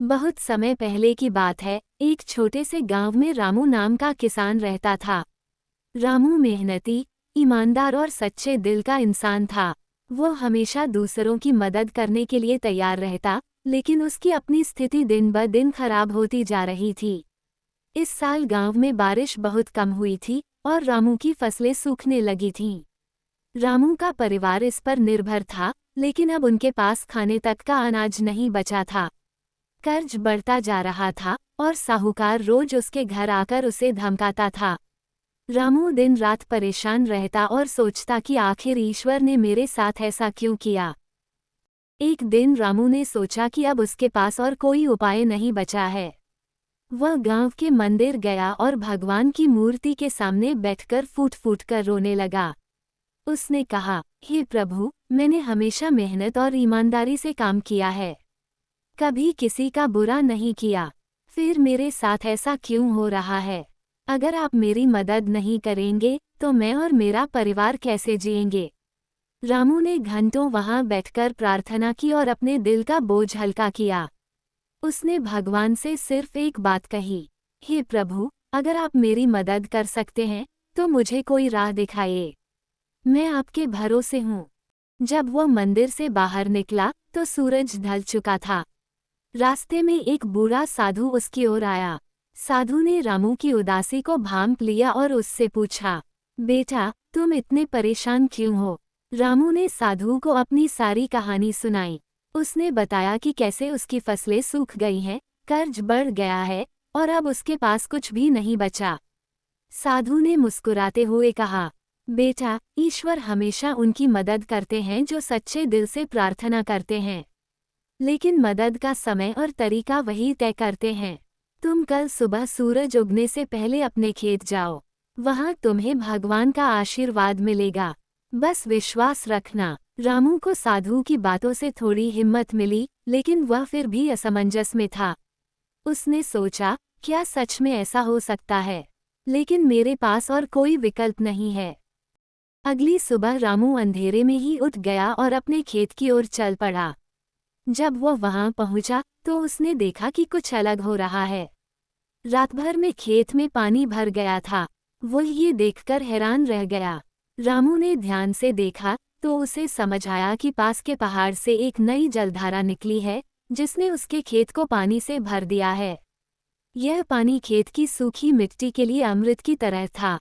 बहुत समय पहले की बात है। एक छोटे से गांव में रामू नाम का किसान रहता था। रामू मेहनती, ईमानदार और सच्चे दिल का इंसान था। वो हमेशा दूसरों की मदद करने के लिए तैयार रहता, लेकिन उसकी अपनी स्थिति दिन ब दिन खराब होती जा रही थी। इस साल गांव में बारिश बहुत कम हुई थी और रामू की फसलें सूखने लगी थीं। रामू का परिवार इस पर निर्भर था, लेकिन अब उनके पास खाने तक का अनाज नहीं बचा था। कर्ज बढ़ता जा रहा था और साहूकार रोज उसके घर आकर उसे धमकाता था। रामू दिन रात परेशान रहता और सोचता कि आखिर ईश्वर ने मेरे साथ ऐसा क्यों किया। एक दिन रामू ने सोचा कि अब उसके पास और कोई उपाय नहीं बचा है। वह गांव के मंदिर गया और भगवान की मूर्ति के सामने बैठकर फूट फूट कर रोने लगा। उसने कहा, हे प्रभु, मैंने हमेशा मेहनत और ईमानदारी से काम किया है, कभी किसी का बुरा नहीं किया, फिर मेरे साथ ऐसा क्यों हो रहा है? अगर आप मेरी मदद नहीं करेंगे तो मैं और मेरा परिवार कैसे जिएंगे? रामू ने घंटों वहां बैठकर प्रार्थना की और अपने दिल का बोझ हल्का किया। उसने भगवान से सिर्फ एक बात कही, हे प्रभु, अगर आप मेरी मदद कर सकते हैं तो मुझे कोई राह दिखाइए, मैं आपके भरोसे हूँ। जब वह मंदिर से बाहर निकला तो सूरज ढल चुका था। रास्ते में एक बूढ़ा साधु उसकी ओर आया। साधु ने रामू की उदासी को भांप लिया और उससे पूछा, बेटा, तुम इतने परेशान क्यों हो? रामू ने साधु को अपनी सारी कहानी सुनाई। उसने बताया कि कैसे उसकी फसलें सूख गई हैं, कर्ज बढ़ गया है और अब उसके पास कुछ भी नहीं बचा। साधु ने मुस्कुराते हुए कहा, बेटा, ईश्वर हमेशा उनकी मदद करते हैं जो सच्चे दिल से प्रार्थना करते हैं, लेकिन मदद का समय और तरीका वही तय करते हैं। तुम कल सुबह सूरज उगने से पहले अपने खेत जाओ, वहां तुम्हें भगवान का आशीर्वाद मिलेगा, बस विश्वास रखना। रामू को साधु की बातों से थोड़ी हिम्मत मिली, लेकिन वह फिर भी असमंजस में था। उसने सोचा, क्या सच में ऐसा हो सकता है? लेकिन मेरे पास और कोई विकल्प नहीं है। अगली सुबह रामू अंधेरे में ही उठ गया और अपने खेत की ओर चल पड़ा। जब वह वहां पहुंचा तो उसने देखा कि कुछ अलग हो रहा है। रात भर में खेत में पानी भर गया था। वो ये देखकर हैरान रह गया। रामू ने ध्यान से देखा तो उसे समझ आया कि पास के पहाड़ से एक नई जलधारा निकली है, जिसने उसके खेत को पानी से भर दिया है। यह पानी खेत की सूखी मिट्टी के लिए अमृत की तरह था।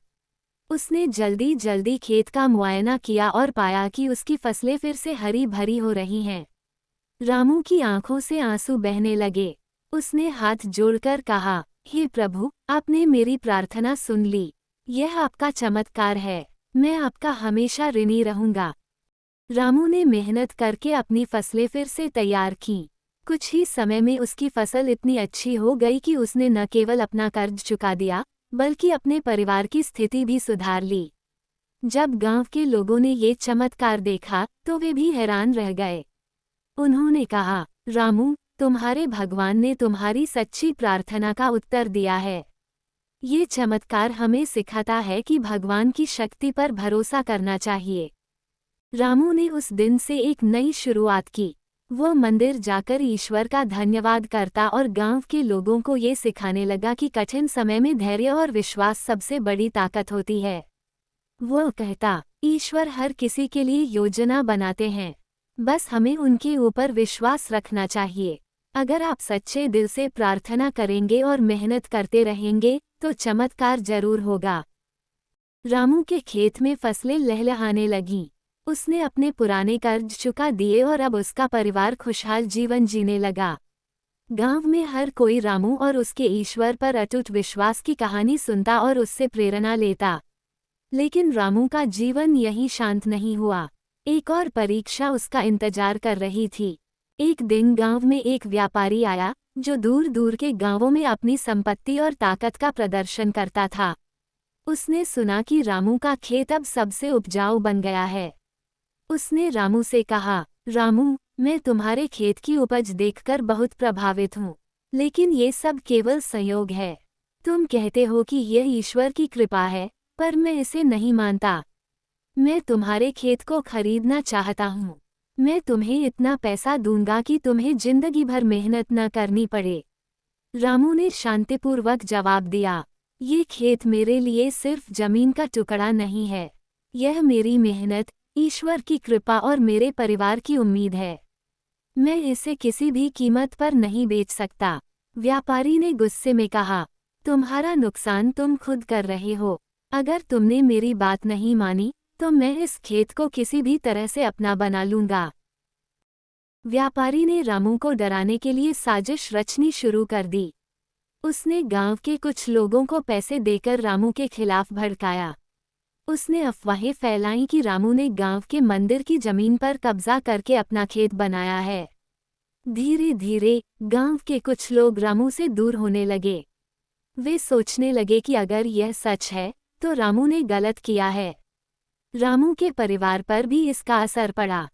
उसने जल्दी जल्दी खेत का मुआयना किया और पाया कि उसकी फसलें फिर से हरी भरी हो रही हैं। रामू की आंखों से आंसू बहने लगे। उसने हाथ जोड़कर कहा, हे प्रभु, आपने मेरी प्रार्थना सुन ली। यह आपका चमत्कार है, मैं आपका हमेशा ऋणी रहूंगा। रामू ने मेहनत करके अपनी फसलें फिर से तैयार कीं। कुछ ही समय में उसकी फसल इतनी अच्छी हो गई कि उसने न केवल अपना कर्ज चुका दिया, बल्कि अपने परिवार की स्थिति भी सुधार ली। जब गांव के लोगों ने ये चमत्कार देखा तो वे भी हैरान रह गए। उन्होंने कहा, रामू, तुम्हारे भगवान ने तुम्हारी सच्ची प्रार्थना का उत्तर दिया है। ये चमत्कार हमें सिखाता है कि भगवान की शक्ति पर भरोसा करना चाहिए। रामू ने उस दिन से एक नई शुरुआत की। वह मंदिर जाकर ईश्वर का धन्यवाद करता और गांव के लोगों को ये सिखाने लगा कि कठिन समय में धैर्य और विश्वास सबसे बड़ी ताकत होती है। वह कहता, ईश्वर हर किसी के लिए योजना बनाते हैं, बस हमें उनके ऊपर विश्वास रखना चाहिए। अगर आप सच्चे दिल से प्रार्थना करेंगे और मेहनत करते रहेंगे तो चमत्कार जरूर होगा। रामू के खेत में फसलें लहलहाने लगीं। उसने अपने पुराने कर्ज चुका दिए और अब उसका परिवार खुशहाल जीवन जीने लगा। गांव में हर कोई रामू और उसके ईश्वर पर अटूट विश्वास की कहानी सुनता और उससे प्रेरणा लेता। लेकिन रामू का जीवन यहीं शांत नहीं हुआ। एक और परीक्षा उसका इंतजार कर रही थी। एक दिन गांव में एक व्यापारी आया जो दूर दूर के गांवों में अपनी संपत्ति और ताकत का प्रदर्शन करता था। उसने सुना कि रामू का खेत अब सबसे उपजाऊ बन गया है। उसने रामू से कहा, रामू, मैं तुम्हारे खेत की उपज देखकर बहुत प्रभावित हूँ, लेकिन ये सब केवल संयोग है। तुम कहते हो कि यह ईश्वर की कृपा है, पर मैं इसे नहीं मानता। मैं तुम्हारे खेत को खरीदना चाहता हूँ। मैं तुम्हें इतना पैसा दूंगा कि तुम्हें जिंदगी भर मेहनत न करनी पड़े। रामू ने शांतिपूर्वक जवाब दिया, ये खेत मेरे लिए सिर्फ जमीन का टुकड़ा नहीं है, यह मेरी मेहनत, ईश्वर की कृपा और मेरे परिवार की उम्मीद है। मैं इसे किसी भी कीमत पर नहीं बेच सकता। व्यापारी ने गुस्से में कहा, तुम्हारा नुकसान तुम खुद कर रहे हो। अगर तुमने मेरी बात नहीं मानी तो मैं इस खेत को किसी भी तरह से अपना बना लूंगा। व्यापारी ने रामू को डराने के लिए साजिश रचनी शुरू कर दी। उसने गांव के कुछ लोगों को पैसे देकर रामू के खिलाफ भड़काया। उसने अफवाहें फैलाई कि रामू ने गांव के मंदिर की जमीन पर कब्जा करके अपना खेत बनाया है। धीरे धीरे गांव के कुछ लोग रामू से दूर होने लगे। वे सोचने लगे कि अगर यह सच है तो रामू ने गलत किया है। रामू के परिवार पर भी इसका असर पड़ा।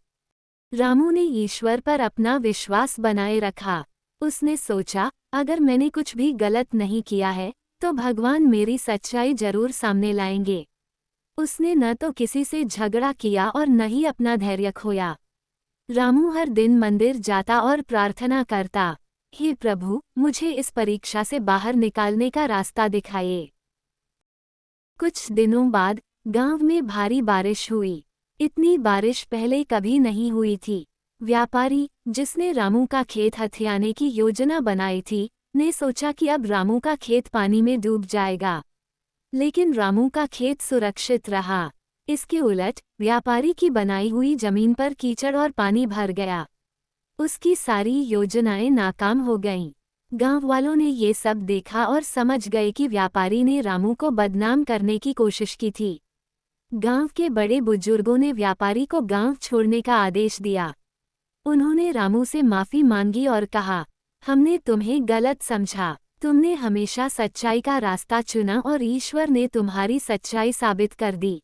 रामू ने ईश्वर पर अपना विश्वास बनाए रखा। उसने सोचा, अगर मैंने कुछ भी गलत नहीं किया है तो भगवान मेरी सच्चाई जरूर सामने लाएंगे। उसने न तो किसी से झगड़ा किया और न ही अपना धैर्य खोया। रामू हर दिन मंदिर जाता और प्रार्थना करता, हे प्रभु, मुझे इस परीक्षा से बाहर निकालने का रास्ता दिखाइए। कुछ दिनों बाद गांव में भारी बारिश हुई। इतनी बारिश पहले कभी नहीं हुई थी। व्यापारी, जिसने रामू का खेत हथियाने की योजना बनाई थी, ने सोचा कि अब रामू का खेत पानी में डूब जाएगा। लेकिन रामू का खेत सुरक्षित रहा। इसके उलट व्यापारी की बनाई हुई जमीन पर कीचड़ और पानी भर गया। उसकी सारी योजनाएं नाकाम हो गईं। गांव वालों ने ये सब देखा और समझ गए कि व्यापारी ने रामू को बदनाम करने की कोशिश की थी। गांव के बड़े बुजुर्गों ने व्यापारी को गांव छोड़ने का आदेश दिया। उन्होंने रामू से माफी मांगी और कहा, हमने तुम्हें गलत समझा। तुमने हमेशा सच्चाई का रास्ता चुना और ईश्वर ने तुम्हारी सच्चाई साबित कर दी।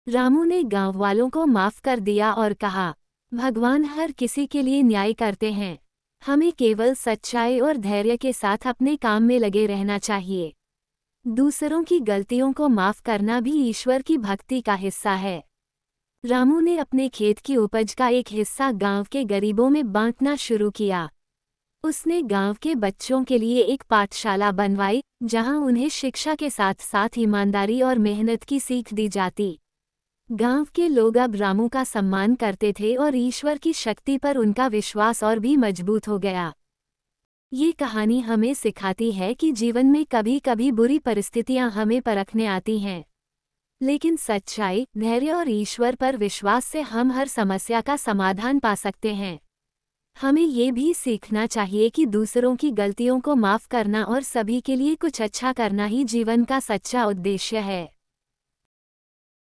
रामू ने गांव वालों को माफ कर दिया और कहा, भगवान हर किसी के लिए न्याय करते हैं। हमें केवल सच्चाई और धैर्य के साथ अपने काम में लगे रहना चाहिए। दूसरों की गलतियों को माफ करना भी ईश्वर की भक्ति का हिस्सा है। रामू ने अपने खेत की उपज का एक हिस्सा गांव के गरीबों में बांटना शुरू किया। उसने गांव के बच्चों के लिए एक पाठशाला बनवाई, जहां उन्हें शिक्षा के साथ साथ ईमानदारी और मेहनत की सीख दी जाती। गांव के लोग अब रामू का सम्मान करते थे और ईश्वर की शक्ति पर उनका विश्वास और भी मजबूत हो गया। ये कहानी हमें सिखाती है कि जीवन में कभी कभी बुरी परिस्थितियां हमें परखने आती हैं, लेकिन सच्चाई, धैर्य और ईश्वर पर विश्वास से हम हर समस्या का समाधान पा सकते हैं। हमें ये भी सीखना चाहिए कि दूसरों की गलतियों को माफ करना और सभी के लिए कुछ अच्छा करना ही जीवन का सच्चा उद्देश्य है।